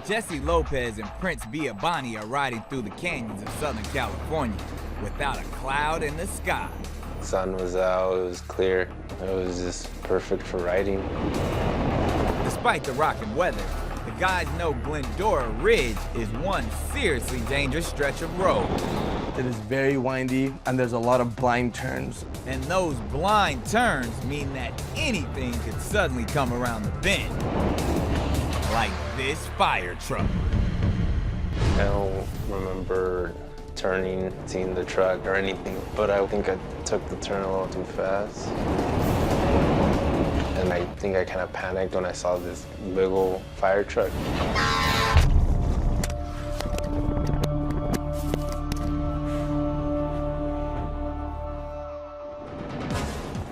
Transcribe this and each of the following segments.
Jesse Lopez and Prince Biabani are riding through the canyons of Southern California without a cloud in the sky. The sun was out, it was clear. It was just perfect for riding. Despite the rocking weather, the guys know Glendora Ridge is one seriously dangerous stretch of road. It is very windy, and there's a lot of blind turns. And those blind turns mean that anything could suddenly come around the bend. Like this fire truck. I don't remember turning, seeing the truck or anything, but I think I took the turn a little too fast. And I think I kind of panicked when I saw this big old fire truck.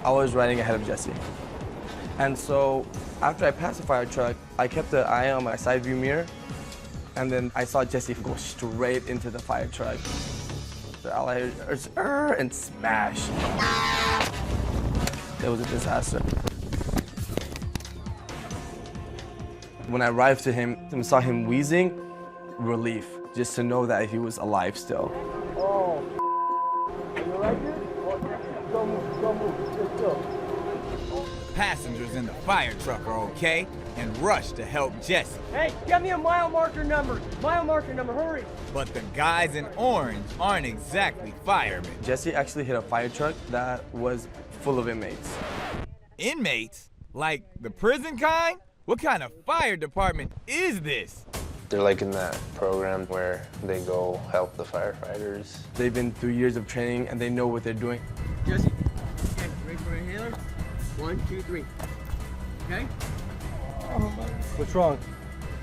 I was riding ahead of Jesse. And so after I passed the fire truck, I kept an eye on my side view mirror, and then I saw Jesse go straight into the fire truck. All I heard and smash. It was a disaster. When I arrived to him and saw him wheezing, relief, just to know that he was alive still. Oh, you like it? Don't move, just go. Passengers in the fire truck are okay and rush to help Jesse. Hey, get me a mile marker number, hurry. But the guys in orange aren't exactly firemen. Jesse actually hit a fire truck that was full of inmates. Inmates? Like the prison kind? What kind of fire department is this? They're like in that program where they go help the firefighters. They've been through years of training and they know what they're doing. Jesse, okay, ready for a inhaler? 1, 2, 3. Okay? What's wrong?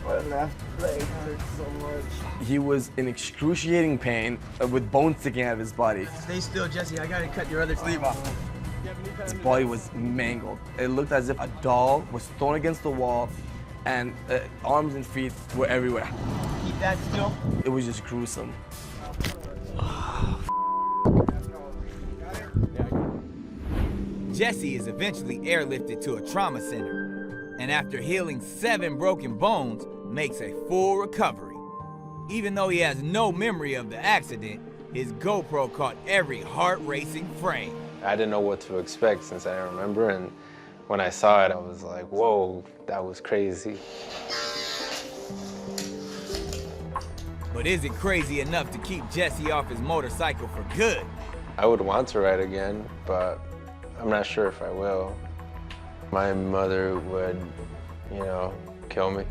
My left leg hurts so much. He was in excruciating pain with bones sticking out of his body. Stay still, Jesse. I gotta cut your other sleeve off. His body was mangled. It looked as if a doll was thrown against the wall and arms and feet were everywhere. Keep that still. It was just gruesome. Jesse is eventually airlifted to a trauma center, and after healing 7 broken bones, makes a full recovery. Even though he has no memory of the accident, his GoPro caught every heart-racing frame. I didn't know what to expect since I didn't remember, and when I saw it, I was like, whoa, that was crazy. But is it crazy enough to keep Jesse off his motorcycle for good? I would want to ride again, but I'm not sure if I will. My mother would, kill me.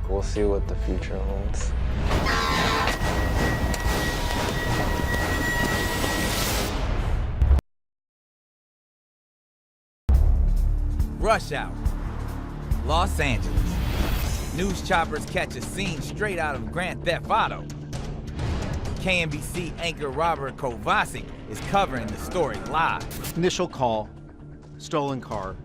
We'll see what the future holds. Rush hour, Los Angeles. News choppers catch a scene straight out of Grand Theft Auto. KNBC anchor Robert Kovacic is covering the story live. Initial call, stolen car,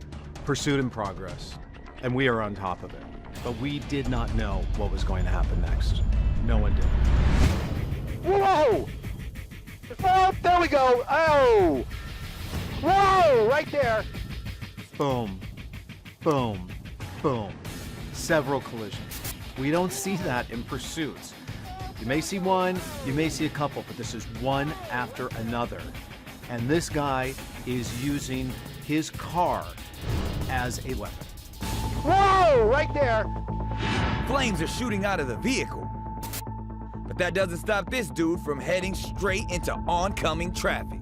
pursuit in progress, and we are on top of it. But we did not know what was going to happen next. No one did. Whoa! Oh, there we go. Oh! Whoa! Right there. Boom, boom, boom. Several collisions. We don't see that in pursuits. You may see one, you may see a couple, but this is one after another. And this guy is using his car as a weapon. Whoa! Right there. Flames are shooting out of the vehicle. But that doesn't stop this dude from heading straight into oncoming traffic.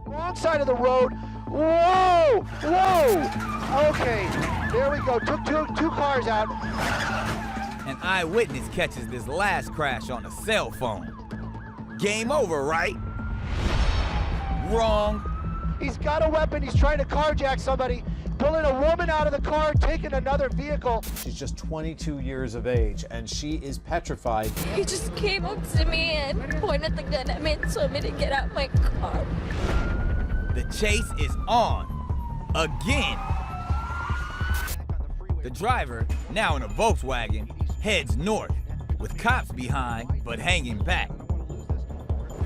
Wrong side of the road. Whoa! Whoa! Okay, there we go. Took two cars out. An eyewitness catches this last crash on a cell phone. Game over, right? Wrong. He's got a weapon. He's trying to carjack somebody, pulling a woman out of the car, taking another vehicle. She's just 22 years of age, and she is petrified. He just came up to me and pointed the gun at me and told me to get out my car. The chase is on. Again. The driver, now in a Volkswagen, heads north, with cops behind, but hanging back.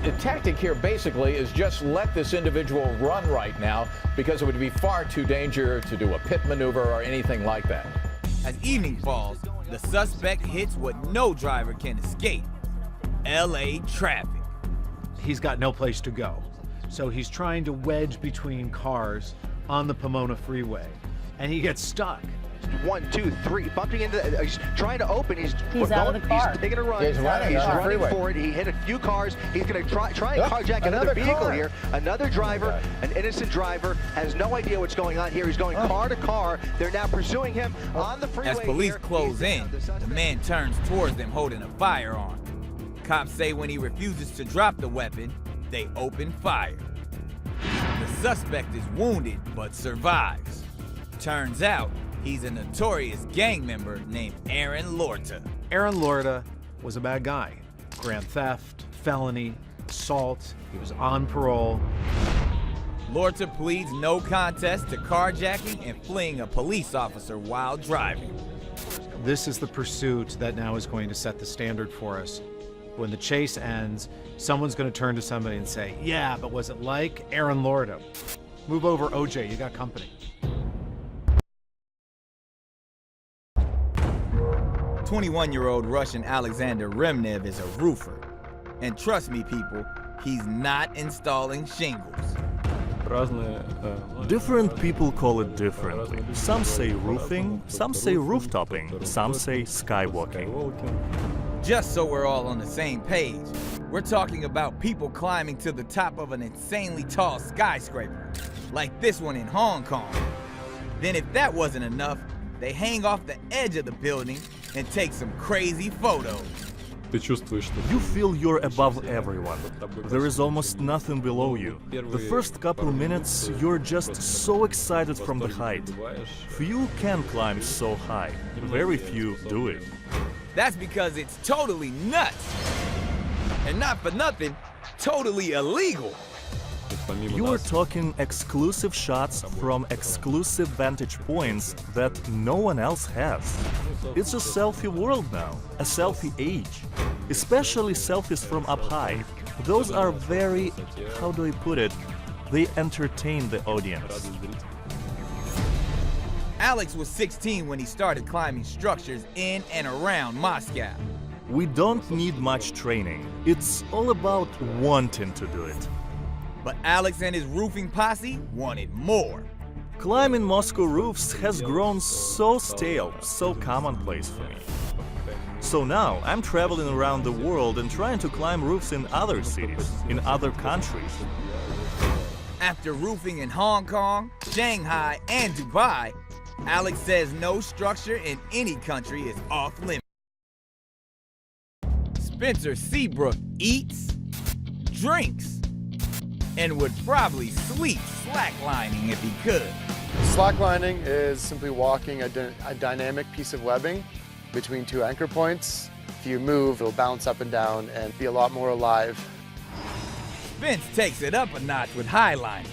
The tactic here basically is just let this individual run right now because it would be far too dangerous to do a pit maneuver or anything like that. As evening falls, The suspect hits what no driver can escape, LA traffic. He's got no place to go. So he's trying to wedge between cars on the Pomona freeway, and he gets stuck. 1, 2, 3, bumping into. He's trying to open. He's out of the car. He's taking a run. He's running for it. He hit a few cars. He's going to try and carjack another vehicle car. here. Another driver, an innocent driver, has no idea what's going on here. He's going car to car. They're now pursuing him on the freeway. As police here. close in, the man turns towards them holding a firearm. Cops say when he refuses to drop the weapon, they open fire. The suspect is wounded but survives. Turns out, he's a notorious gang member named Aaron Lorta. Aaron Lorta was a bad guy. Grand theft, felony, assault. He was on parole. Lorta pleads no contest to carjacking and fleeing a police officer while driving. This is the pursuit that now is going to set the standard for us. When the chase ends, someone's going to turn to somebody and say, yeah, but was it like Aaron Lorta? Move over, OJ, you got company. 21-year-old Russian Alexander Remnev is a roofer. And trust me, people, he's not installing shingles. Different people call it differently. Some say roofing, some say rooftopping, some say skywalking. Just so we're all on the same page, we're talking about people climbing to the top of an insanely tall skyscraper, like this one in Hong Kong. Then if that wasn't enough, they hang off the edge of the building and take some crazy photos. You feel you're above everyone. There is almost nothing below you. The first couple minutes, you're just so excited from the height. Few can climb so high. Very few do it. That's because it's totally nuts. And not for nothing, totally illegal. You are talking exclusive shots from exclusive vantage points that no one else has. It's a selfie world now, a selfie age. Especially selfies from up high. Those are very, how do I put it, they entertain the audience. Alex was 16 when he started climbing structures in and around Moscow. We don't need much training. It's all about wanting to do it. But Alex and his roofing posse wanted more. Climbing Moscow roofs has grown so stale, so commonplace for me. So now I'm traveling around the world and trying to climb roofs in other cities, in other countries. After roofing in Hong Kong, Shanghai, and Dubai, Alex says no structure in any country is off limits. Spencer Seabrook eats, drinks, and would probably sleep slacklining if he could. Slacklining is simply walking a dynamic piece of webbing between two anchor points. If you move, it'll bounce up and down and be a lot more alive. Spence takes it up a notch with highlining,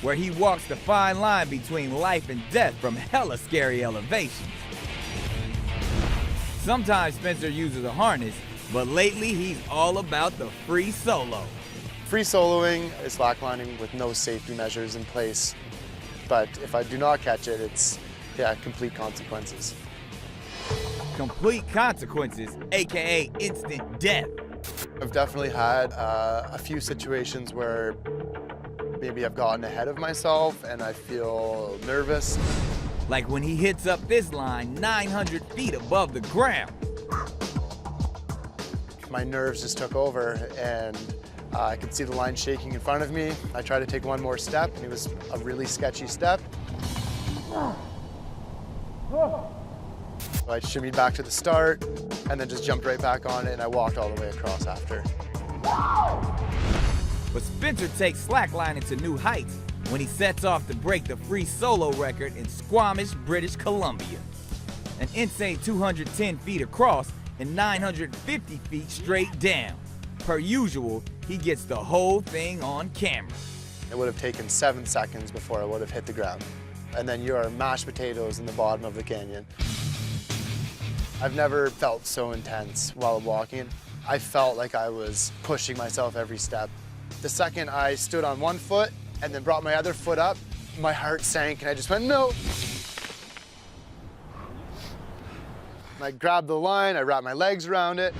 where he walks the fine line between life and death from hella scary elevations. Sometimes Spencer uses a harness, but lately he's all about the free solo. Free soloing is slacklining with no safety measures in place, but if I do not catch it, it's complete consequences. Complete consequences, aka instant death. I've definitely had a few situations where maybe I've gotten ahead of myself and I feel nervous. Like when he hits up this line 900 feet above the ground. My nerves just took over and I could see the line shaking in front of me. I tried to take one more step and it was a really sketchy step. I shimmied back to the start and then just jumped right back on it and I walked all the way across after. But Spencer takes slacklining to new heights when he sets off to break the free solo record in Squamish, British Columbia. An insane 210 feet across and 950 feet straight down. Per usual, he gets the whole thing on camera. It would have taken 7 seconds before I would have hit the ground. And then you are mashed potatoes in the bottom of the canyon. I've never felt so intense while walking. I felt like I was pushing myself every step. The second I stood on one foot and then brought my other foot up, my heart sank and I just went, no. I grabbed the line, I wrapped my legs around it,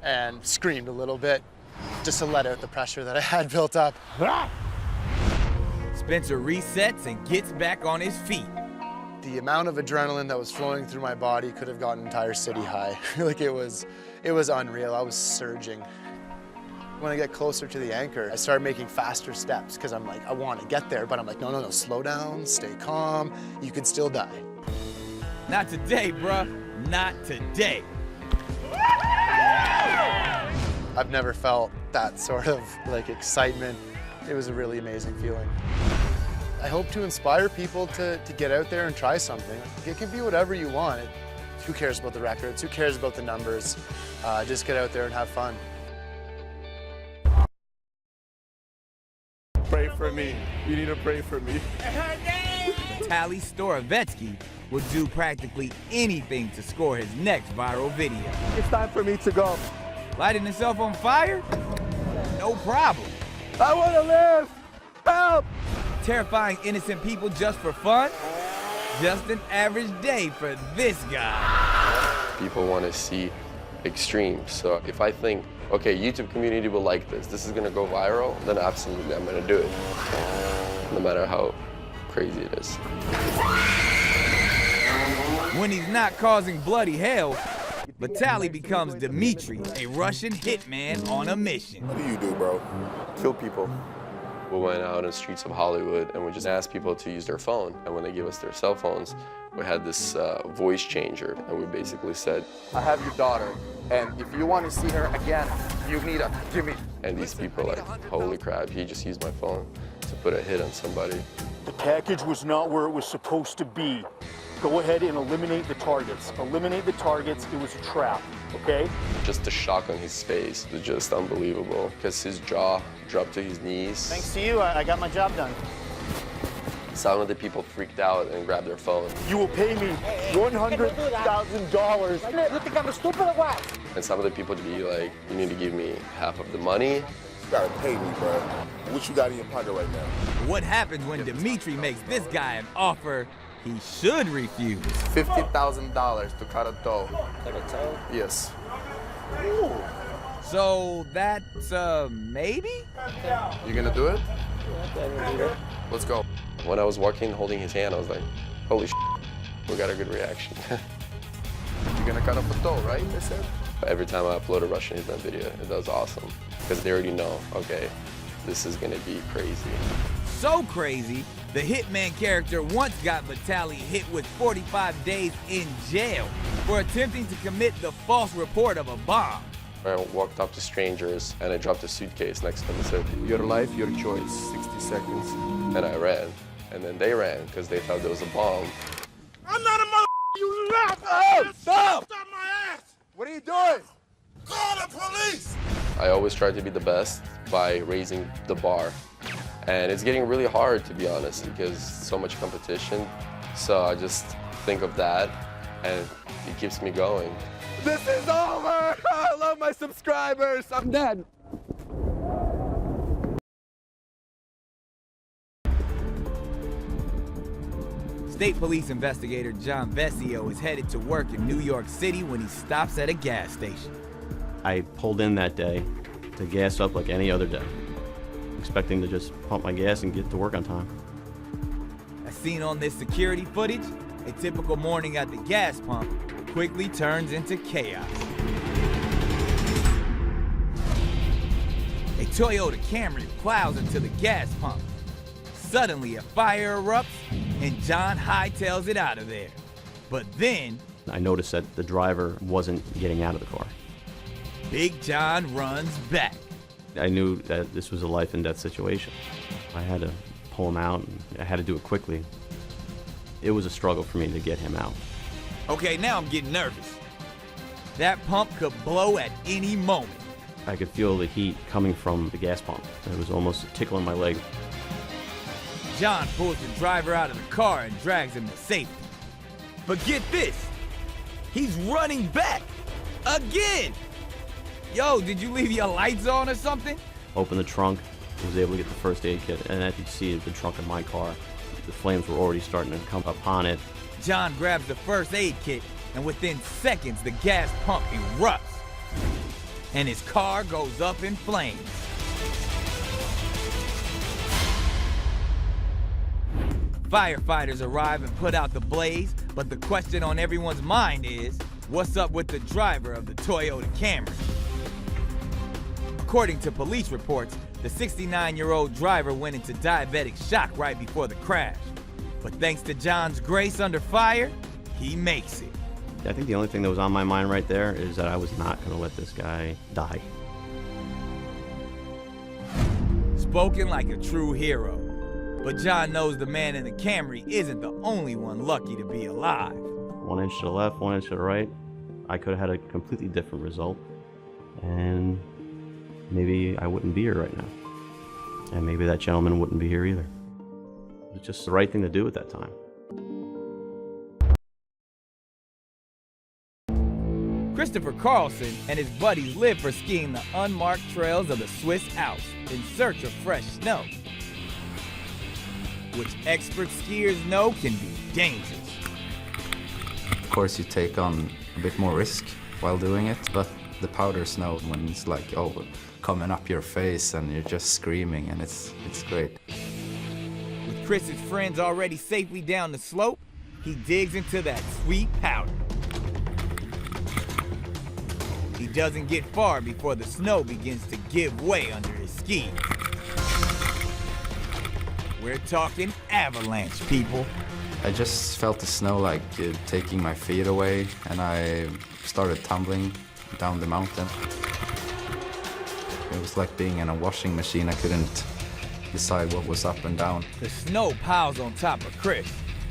and screamed a little bit just to let out the pressure that I had built up. Spencer resets and gets back on his feet. The amount of adrenaline that was flowing through my body could have gotten an entire city high. Like it was unreal. I was surging. When I get closer to the anchor, I started making faster steps because I'm like, I want to get there, but I'm like, no, slow down, stay calm. You could still die. Not today, bruh. Not today. I've never felt that sort of like excitement. It was a really amazing feeling. I hope to inspire people to get out there and try something. It can be whatever you want. Who cares about the records? Who cares about the numbers? Just get out there and have fun. Pray for me. You need to pray for me. Vitaly Storovetsky would do practically anything to score his next viral video. It's time for me to go. Lighting himself on fire? No problem. I want to live. Help! Terrifying innocent people just for fun? Just an average day for this guy. People want to see extremes. So if I think, okay, YouTube community will like this is gonna go viral, then absolutely I'm gonna do it. No matter how crazy it is. When he's not causing bloody hell, Vitaly becomes Dmitry, a Russian hitman on a mission. What do you do, bro? Kill people. We went out in the streets of Hollywood and we just asked people to use their phone. And when they gave us their cell phones, we had this voice changer. And we basically said, I have your daughter, and if you want to see her again, you need to give me. and these people are like, holy crap, he just used my phone to put a hit on somebody. The package was not where it was supposed to be. Go ahead and eliminate the targets. Eliminate the targets, it was a trap, okay? Just the shock on his face was just unbelievable because his jaw dropped to his knees. Thanks to you, I got my job done. Some of the people freaked out and grabbed their phone. You will pay me $100,000. You think I'm stupid or what? And some of the people to be like, you need to give me half of the money. You gotta pay me, bro. What you got in your pocket right now? What happens when Dmitry makes this guy an offer he should refuse? $50,000 to cut a toe. Cut a toe? Yes. Ooh. So that's maybe? You gonna do it? Let's go. When I was walking, holding his hand, I was like, holy shit, we got a good reaction. You're gonna cut off a toe, right? They said. Every time I upload a Russian hitman video, it does awesome. Because they already know, okay, this is gonna be crazy. So crazy, the hitman character once got Vitaly hit with 45 days in jail for attempting to commit the false report of a bomb. I walked up to strangers and I dropped a suitcase next to them and said, Your life, your choice, 60 seconds. And I ran. And then they ran because they thought there was a bomb. I'm not a mother, you laugh! Oh, stop! Stop my ass! What are you doing? Call the police! I always try to be the best by raising the bar. And it's getting really hard, to be honest, because so much competition. So I just think of that and it keeps me going. This is over! I love my subscribers! I'm dead! State police investigator John Vesio is headed to work in New York City when he stops at a gas station. I pulled in that day to gas up like any other day, expecting to just pump my gas and get to work on time. As seen on this security footage, a typical morning at the gas pump quickly turns into chaos. A Toyota Camry plows into the gas pump. Suddenly, a fire erupts, and John hightails it out of there. But then, I noticed that the driver wasn't getting out of the car. Big John runs back. I knew that this was a life and death situation. I had to pull him out, and I had to do it quickly. It was a struggle for me to get him out. Okay, now I'm getting nervous. That pump could blow at any moment. I could feel the heat coming from the gas pump. It was almost tickling my leg. John pulls the driver out of the car and drags him to safety. But get this, he's running back again. Yo, did you leave your lights on or something? Opened the trunk, was able to get the first aid kit, and as you can see, the trunk of my car, the flames were already starting to come upon it. John grabs the first aid kit and within seconds the gas pump erupts, and his car goes up in flames. Firefighters arrive and put out the blaze, but the question on everyone's mind is, what's up with the driver of the Toyota Camry? According to police reports, the 69-year-old driver went into diabetic shock right before the crash. But thanks to John's grace under fire, he makes it. I think the only thing that was on my mind right there is that I was not going to let this guy die. Spoken like a true hero. But John knows the man in the Camry isn't the only one lucky to be alive. 1 inch to the left, 1 inch to the right, I could have had a completely different result. And maybe I wouldn't be here right now. And maybe that gentleman wouldn't be here either. It was just the right thing to do at that time. Christopher Carlson and his buddies live for skiing the unmarked trails of the Swiss Alps in search of fresh snow, which expert skiers know can be dangerous. Of course you take on a bit more risk while doing it, but the powder snow, when it's like, oh, coming up your face and you're just screaming, and it's great. With Chris's friends already safely down the slope, he digs into that sweet powder. He doesn't get far before the snow begins to give way under his skis. We're talking avalanche, people. I just felt the snow like taking my feet away, and I started tumbling down the mountain. It was like being in a washing machine. I couldn't decide what was up and down. The snow piles on top of Chris,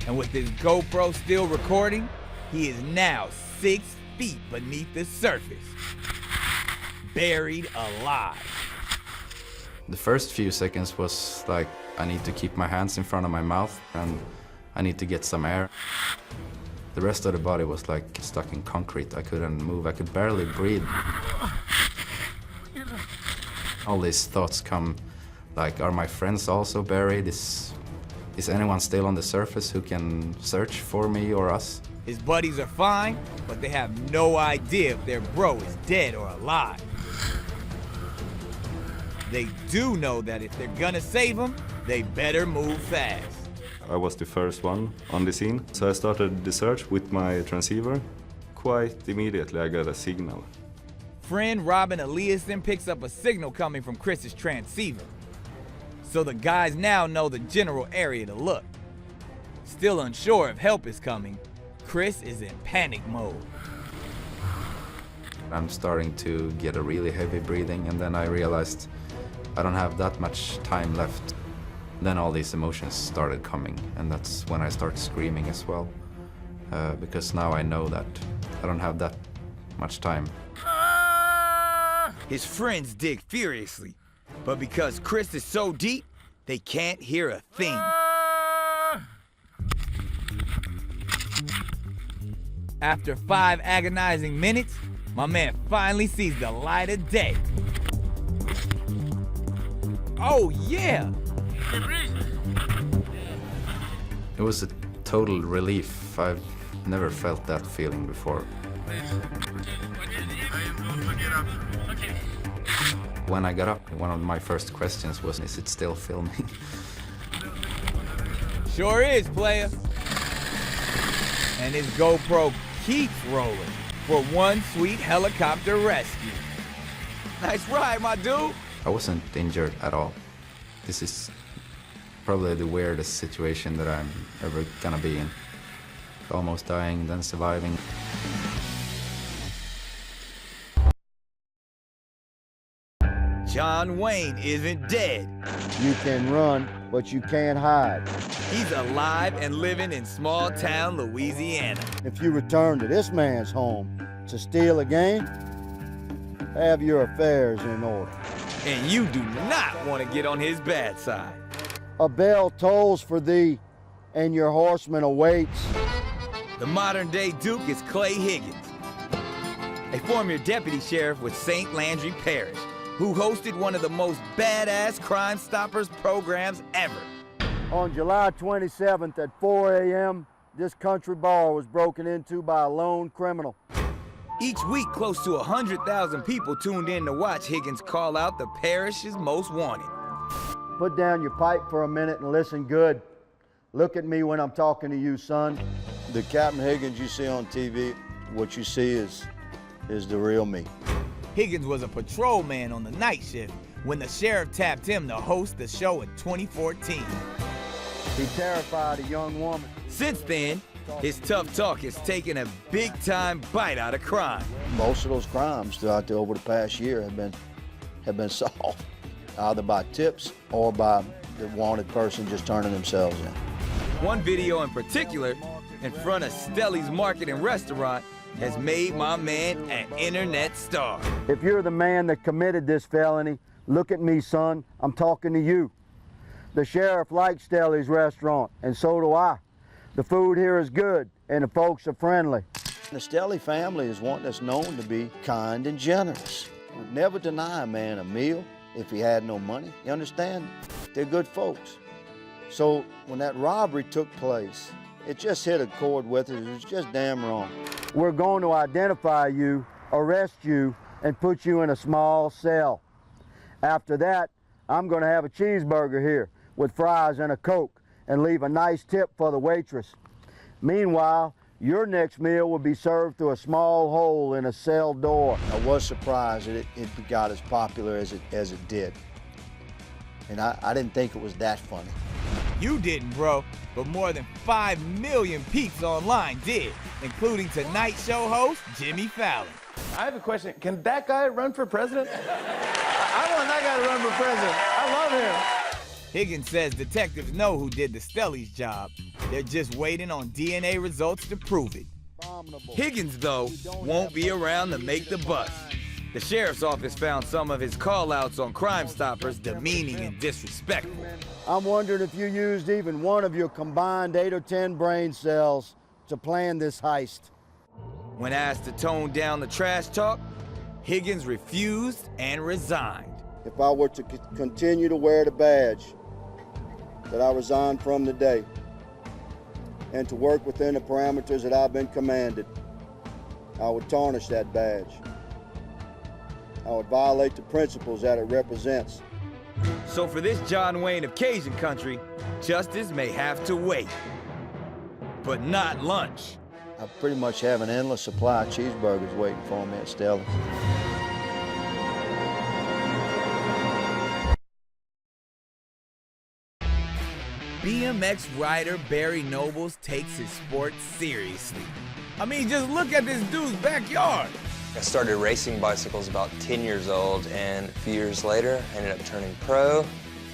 and with his GoPro still recording, he is now 6 feet beneath the surface, buried alive. The first few seconds was like, I need to keep my hands in front of my mouth and I need to get some air. The rest of the body was like stuck in concrete. I couldn't move, I could barely breathe. All these thoughts come like, are my friends also buried? Is anyone still on the surface who can search for me or us? His buddies are fine, but they have no idea if their bro is dead or alive. They do know that if they're gonna save him, they better move fast. I was the first one on the scene, so I started the search with my transceiver. Quite immediately I got a signal. Friend Robin Eliasson picks up a signal coming from Chris's transceiver. So the guys now know the general area to look. Still unsure if help is coming, Chris is in panic mode. I'm starting to get a really heavy breathing, and then I realized I don't have that much time left. Then all these emotions started coming, and that's when I started screaming as well. Because now I know that I don't have that much time. His friends dig furiously, but because Chris is so deep, they can't hear a thing. After 5 agonizing minutes, my man finally sees the light of day. Oh yeah! It was a total relief. I've never felt that feeling before. When I got up, one of my first questions was, is it still filming? Sure is, player. And his GoPro keeps rolling for one sweet helicopter rescue. Nice ride, my dude. I wasn't injured at all. This is probably the weirdest situation that I'm ever gonna be in. Almost dying, then surviving. John Wayne isn't dead. You can run, but you can't hide. He's alive and living in small town Louisiana. If you return to this man's home to steal again, have your affairs in order. And you do not want to get on his bad side. A bell tolls for thee, and your horseman awaits. The modern-day Duke is Clay Higgins, a former deputy sheriff with St. Landry Parish, who hosted one of the most badass Crime Stoppers programs ever. On July 27th at 4 a.m., this country bar was broken into by a lone criminal. Each week, close to 100,000 people tuned in to watch Higgins call out the parish's most wanted. Put down your pipe for a minute and listen good. Look at me when I'm talking to you, son. The Captain Higgins you see on TV, what you see is the real me. Higgins was a patrolman on the night shift when the sheriff tapped him to host the show in 2014. He terrified a young woman. Since then, his tough talk has taken a big-time bite out of crime. Most of those crimes over the past year have been solved, either by tips or by the wanted person just turning themselves in. One video in particular, in front of Stelly's Market and Restaurant, has made my man an internet star. If you're the man that committed this felony, look at me, son. I'm talking to you. The sheriff likes Stelly's Restaurant, and so do I. The food here is good, and the folks are friendly. The Stelly family is one that's known to be kind and generous. Would never deny a man a meal if he had no money. You understand? They're good folks. So when that robbery took place, it just hit a chord with it. It was just damn wrong. We're going to identify you, arrest you, and put you in a small cell. After that, I'm going to have a cheeseburger here with fries and a Coke and leave a nice tip for the waitress. Meanwhile, your next meal will be served through a small hole in a cell door. I was surprised that it got as popular as it did. And I didn't think it was that funny. You didn't, bro, but more than 5 million peeps online did, including Tonight Show host Jimmy Fallon. I have a question. Can that guy run for president? I want that guy to run for president. I love him. Higgins says detectives know who did the Stelly's job. They're just waiting on DNA results to prove it. Higgins, though, won't be around to make the bust. The sheriff's office found some of his call-outs on Crime Stoppers demeaning and disrespectful. I'm wondering if you used even one of your combined 8 or 10 brain cells to plan this heist. When asked to tone down the trash talk, Higgins refused and resigned. If I were to continue to wear the badge that I resigned from today and to work within the parameters that I've been commanded, I would tarnish that badge. I would violate the principles that it represents. So for this John Wayne of Cajun country, justice may have to wait. But not lunch. I pretty much have an endless supply of cheeseburgers waiting for me at Stelly's. BMX rider Barry Nobles takes his sport seriously. I mean, just look at this dude's backyard. I started racing bicycles about 10 years old, and a few years later, I ended up turning pro.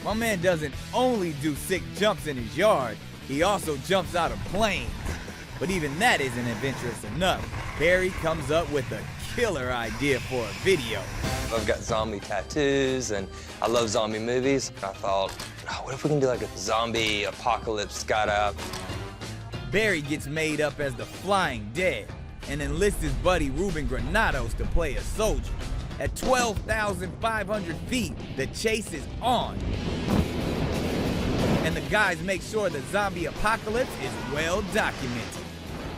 My man doesn't only do sick jumps in his yard, he also jumps out of planes. But even that isn't adventurous enough. Barry comes up with a killer idea for a video. I've got zombie tattoos, and I love zombie movies. I thought, oh, what if we can do like a zombie apocalypse skydive? Barry gets made up as the Flying Dead and enlists his buddy Ruben Granados to play a soldier. At 12,500 feet, the chase is on. And the guys make sure the zombie apocalypse is well documented.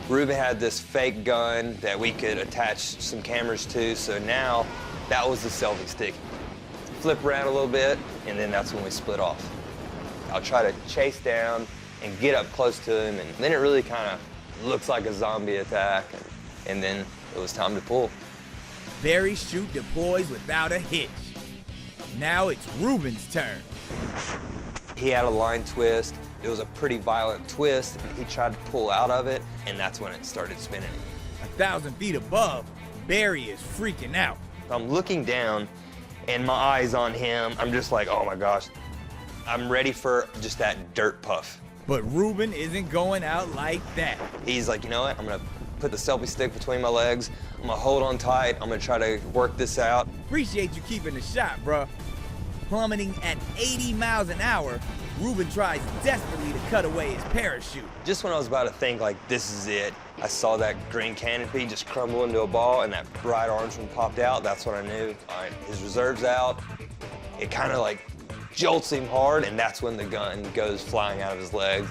Ruben had this fake gun that we could attach some cameras to, so now that was the selfie stick. Flip around a little bit, and then that's when we split off. I'll try to chase down and get up close to him, and then it really kind of looks like a zombie attack, and then it was time to pull. Barry's shoot deploys without a hitch. Now it's Ruben's turn. He had a line twist. It was a pretty violent twist. He tried to pull out of it, and that's when it started spinning. 1,000 feet above, Barry is freaking out. I'm looking down, and my eye's on him. I'm just like, oh my gosh. I'm ready for just that dirt puff. But Ruben isn't going out like that. He's like, you know what? I'm gonna put the selfie stick between my legs. I'm gonna hold on tight. I'm gonna try to work this out. Appreciate you keeping the shot, bro. Plummeting at 80 miles an hour, Ruben tries desperately to cut away his parachute. Just when I was about to think, like, this is it, I saw that green canopy just crumble into a ball, and that bright orange one popped out. That's when I knew, all right, his reserve's out. It kind of like jolts him hard, and that's when the gun goes flying out of his leg.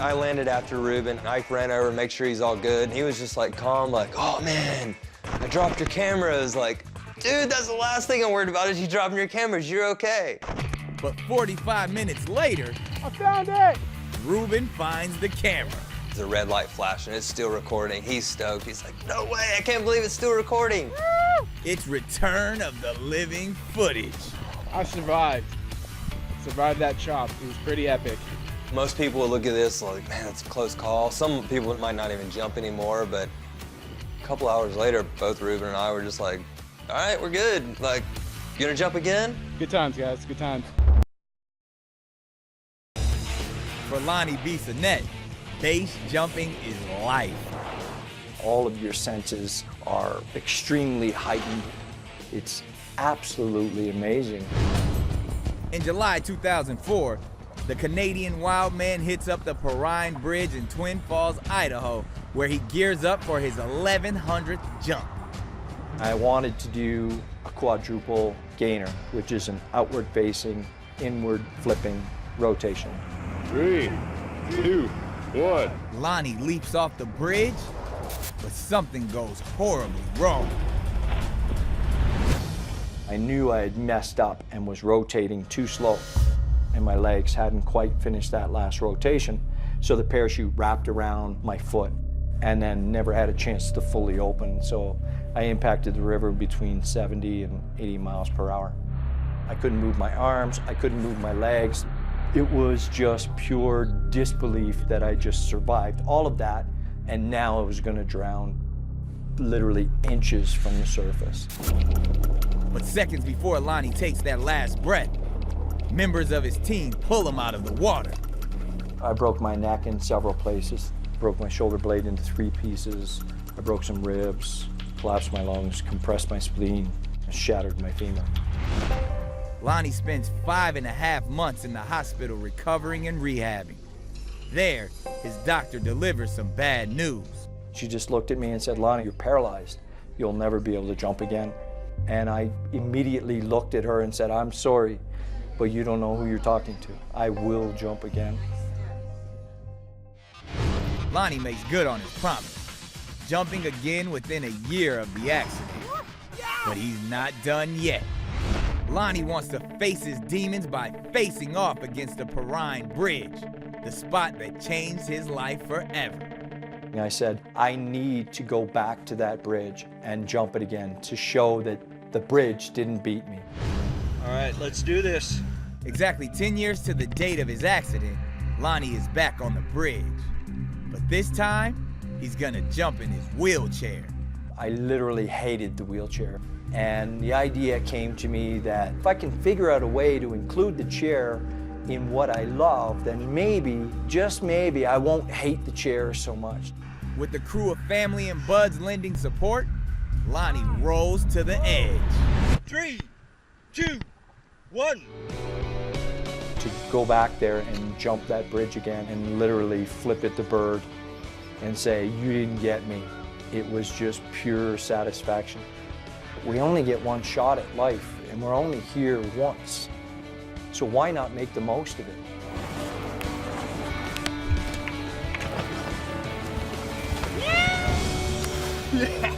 I landed after Ruben. I ran over to make sure he's all good. And he was just like calm, like, oh man, I dropped your cameras. Like, dude, that's the last thing I'm worried about is you dropping your cameras. You're okay. But 45 minutes later, I found it! Ruben finds the camera. The red light flashing, it's still recording. He's stoked. He's like, no way, I can't believe it's still recording. It's return of the living footage. I survived. Survived that chop. It was pretty epic. Most people would look at this like, man, it's a close call. Some people might not even jump anymore, but a couple hours later, both Ruben and I were just like, all right, we're good. Like, you gonna jump again? Good times, guys, good times. For Lonnie Bissonnette, base jumping is life. All of your senses are extremely heightened. It's absolutely amazing. In July 2004, the Canadian wild man hits up the Perrine Bridge in Twin Falls, Idaho, where he gears up for his 1100th jump. I wanted to do a quadruple gainer, which is an outward-facing, inward-flipping rotation. 3, 2, 1. Lonnie leaps off the bridge, but something goes horribly wrong. I knew I had messed up and was rotating too slow, and my legs hadn't quite finished that last rotation, so the parachute wrapped around my foot and then never had a chance to fully open, so I impacted the river between 70 and 80 miles per hour. I couldn't move my arms, I couldn't move my legs. It was just pure disbelief that I just survived all of that, and now I was gonna drown literally inches from the surface. But seconds before Lonnie takes that last breath, members of his team pull him out of the water. I broke my neck in several places, broke my shoulder blade into 3 pieces, I broke some ribs, collapsed my lungs, compressed my spleen, and shattered my femur. Lonnie spends 5.5 months in the hospital recovering and rehabbing. There, his doctor delivers some bad news. She just looked at me and said, Lonnie, you're paralyzed. You'll never be able to jump again. And I immediately looked at her and said, I'm sorry, but you don't know who you're talking to. I will jump again. Lonnie makes good on his promise, jumping again within a year of the accident. But he's not done yet. Lonnie wants to face his demons by facing off against the Perrine Bridge, the spot that changed his life forever. And I said, I need to go back to that bridge and jump it again to show that the bridge didn't beat me. All right, let's do this. Exactly 10 years to the date of his accident, Lonnie is back on the bridge. But this time, he's gonna jump in his wheelchair. I literally hated the wheelchair. And the idea came to me that if I can figure out a way to include the chair in what I love, then maybe, just maybe, I won't hate the chair so much. With the crew of family and buds lending support, Lonnie rolls to the edge. 3, 2, 1. To go back there and jump that bridge again and literally flip it the bird and say, you didn't get me. It was just pure satisfaction. We only get one shot at life, and we're only here once. So why not make the most of it? Yeah!